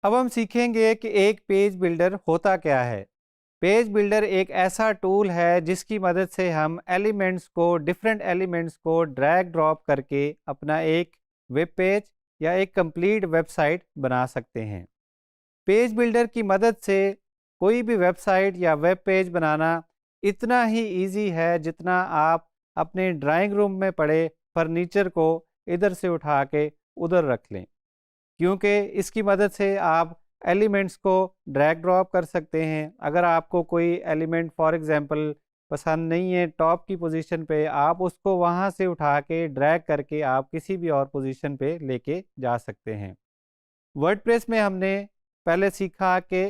अब हम सीखेंगे कि एक पेज बिल्डर होता क्या है। पेज बिल्डर एक ऐसा टूल है जिसकी मदद से हम डिफरेंट एलिमेंट्स को ड्रैग ड्रॉप करके अपना एक वेब पेज या एक कंप्लीट वेबसाइट बना सकते हैं। पेज बिल्डर की मदद से कोई भी वेबसाइट या वेब पेज बनाना इतना ही इजी है जितना आप अपने ड्राइंग रूम में पड़े फर्नीचर को इधर से उठा के उधर रख लें, क्योंकि इसकी मदद से आप एलिमेंट्स को ड्रैग ड्रॉप कर सकते हैं। अगर आपको कोई एलिमेंट फॉर एग्जांपल पसंद नहीं है टॉप की पोजीशन पे, आप उसको वहां से उठा के ड्रैग करके आप किसी भी और पोजीशन पे लेके जा सकते हैं। वर्डप्रेस में हमने पहले सीखा कि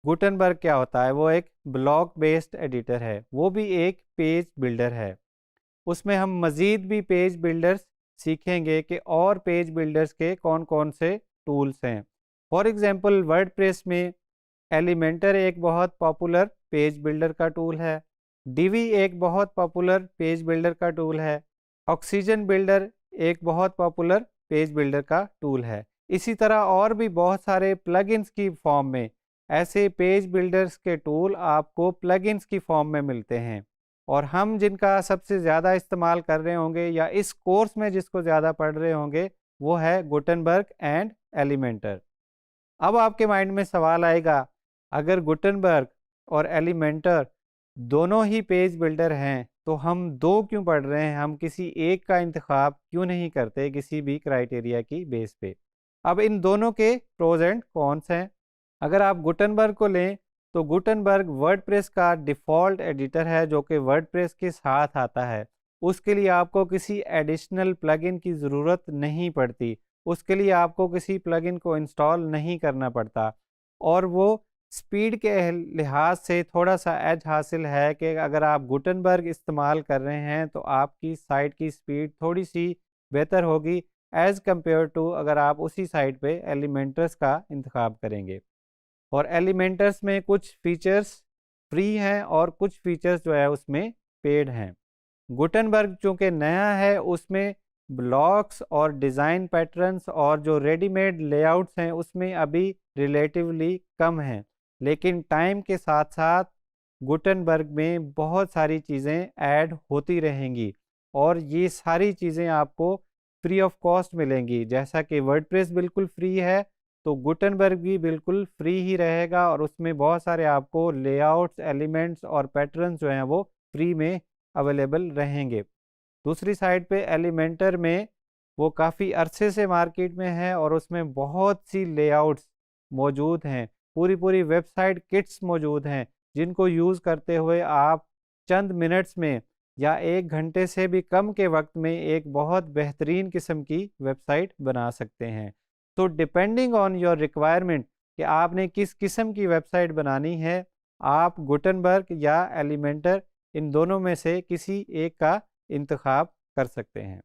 गुटनबर्ग क्या होता है। वो एक ब्लॉक बेस्ड एडिटर है, वो भी एक पेज बिल्डर है। उसमें हम मज़ीद भी पेज बिल्डर्स सीखेंगे कि और पेज बिल्डर्स के कौन कौन से टूल्स हैं। फॉर एग्जांपल वर्डप्रेस में एलिमेंटर एक बहुत पॉपुलर पेज बिल्डर का टूल है। डिवी एक बहुत पॉपुलर पेज बिल्डर का टूल है। ऑक्सीजन बिल्डर एक बहुत पॉपुलर पेज बिल्डर का टूल है। इसी तरह और भी बहुत सारे प्लगइन्स की फॉर्म में ऐसे पेज बिल्डर्स के टूल आपको प्लगइन्स की फॉर्म में मिलते हैं। और हम जिनका सबसे ज़्यादा इस्तेमाल कर रहे होंगे या इस कोर्स में जिसको ज़्यादा पढ़ रहे होंगे वो है गुटनबर्ग एंड एलिमेंटर। अब आपके माइंड में सवाल आएगा, अगर गुटनबर्ग और एलिमेंटर दोनों ही पेज बिल्डर हैं तो हम दो क्यों पढ़ रहे हैं, हम किसी एक का इंतखाब क्यों नहीं करते किसी भी क्राइटेरिया की बेस पे। अब इन दोनों के प्रोज एंड कॉन्स हैं। अगर आप गुटनबर्ग को लें तो गुटनबर्ग वर्डप्रेस का डिफ़ॉल्ट एडिटर है जो कि वर्डप्रेस के साथ आता है। उसके लिए आपको किसी एडिशनल प्लगइन की ज़रूरत नहीं पड़ती, उसके लिए आपको किसी प्लगइन को इंस्टॉल नहीं करना पड़ता। और वो स्पीड के लिहाज से थोड़ा सा एज हासिल है कि अगर आप गुटनबर्ग इस्तेमाल कर रहे हैं तो आपकी साइट की स्पीड थोड़ी सी बेहतर होगी एज़ कम्पेयर टू अगर आप उसी साइट पे एलिमेंटर्स का इंतखाब करेंगे। और एलिमेंटर्स में कुछ फीचर्स फ्री हैं और कुछ फीचर्स जो है उसमें पेड हैं। गुटनबर्ग चूँकि नया है उसमें ब्लॉक्स और डिज़ाइन पैटर्न्स और जो रेडीमेड लेआउट्स हैं उसमें अभी रिलेटिवली कम हैं। लेकिन टाइम के साथ-साथ गुटनबर्ग में बहुत सारी चीज़ें ऐड होती रहेंगी और ये सारी चीज़ें आपको फ्री ऑफ कॉस्ट मिलेंगी। जैसा कि वर्डप्रेस बिल्कुल फ्री है तो गुटनबर्ग भी बिल्कुल फ्री ही रहेगा और उसमें बहुत सारे आपको लेआउट्स, एलिमेंट्स और पैटर्न्स जो हैं वो फ्री में अवेलेबल रहेंगे। दूसरी साइड पे एलिमेंटर में वो काफ़ी अरसे से मार्केट में है और उसमें बहुत सी लेआउट्स मौजूद हैं, पूरी-पूरी वेबसाइट किट्स मौजूद हैं, जिनको यूज़ करते हुए आप चंद मिनट्स में या 1 घंटे से भी कम के वक़्त में एक बहुत बेहतरीन किस्म की वेबसाइट बना सकते हैं। तो डिपेंडिंग ऑन योर रिक्वायरमेंट कि आपने किस किस्म की वेबसाइट बनानी है, आप गुटनबर्ग या एलिमेंटर इन दोनों में से किसी एक का इंतखाब कर सकते हैं।